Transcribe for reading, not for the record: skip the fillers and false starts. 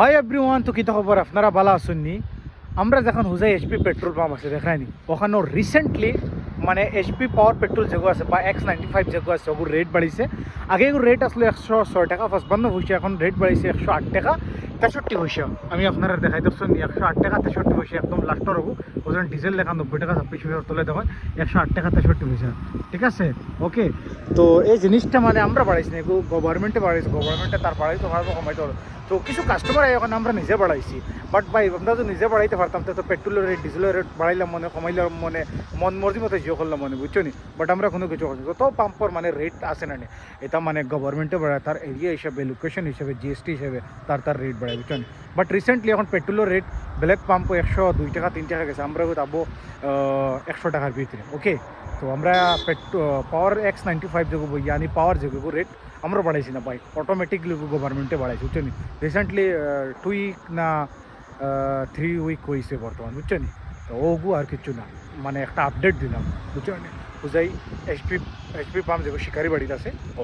Hi everyone, তো কিতা খবর? আপনারা ভালো আছেননি? আমরা যখন হুজাই এইচপি পেট্রোল পাম্প আছে দেখায়নি, ওখানে রিসেন্টলি মানে এইচপি পাওয়ার পেট্রোল যেগুলো আছে বা X95 যেগুলো আছে ওগুলো রেট বাড়িছে। আগে এগুলো রেট আসলে 106 টাকা 55 হয়েছে, এখন রেট বাড়িছে 108 টাকা 63 হয়েছে। আমি আপনারা দেখাই দেখছেন 108 টাকা 63 হয়েছে, একদম লাস্টর হবো। ওজন ডিজেল লেখা 90 টাকা 26 পয়সা তোলে দেখুন 108 টাকা 63 হয়েছে। ঠিক আছে, ওকে। তো এই জিনিসটা মানে আমরা বাড়াইছি না, এগুলো গভর্নমেন্টে বাড়াইছে, গভর্নমেন্টে তার বাড়াইতে পারবো, কমাইতে পারবো। তো কিছু কাস্টমার এখন আমরা নিজে বাড়াইছি, বাট ভাই আমরা তো নিজে বাড়াইতে পারতাম তো পেট্রোলের রেট ডিজেলের রেট বাড়াইলাম মনে, কমাইলাম মনে, মন মর্জি মতো জিও করলাম মনে, বুঝছো নি? বাট আমরা কোনো কিছু করছি তো পাম্পর মানে রেট আছে না, এটা মানে গভর্নমেন্টে বাড়ায়, তার এরিয়া হিসাবে, লোকেশন হিসাবে, জিএসটি হিসাবে তার রেট বাড়ায়, বুঝছো নি? বাট রিসেন্টলি এখন পেট্রোলের রেট ব্ল্যাক পাম্পও 102 টাকা 3 টাকা গেছে, আমরা যাবো 100 টাকার ভিতরে। ওকে, তো আমরা পাওয়ার X95 যেগুলো ইয়ানি পাওয়ার যেগুলো রেট আমরা বাড়াইছি না ভাই, অটোমেটিকলি গভর্নমেন্টে বাড়াইছি, বুঝছো নি? রিসেন্টলি 2 উইক না 3 উইক হয়েছে বর্তমান, বুঝছো নি? তো ওগু আর কিছু না, মানে একটা আপডেট দিলাম, বুঝছো নি? বুঝাই এইচপি পাম্প যেগুলো শিকারি বাড়িতে আছে ও।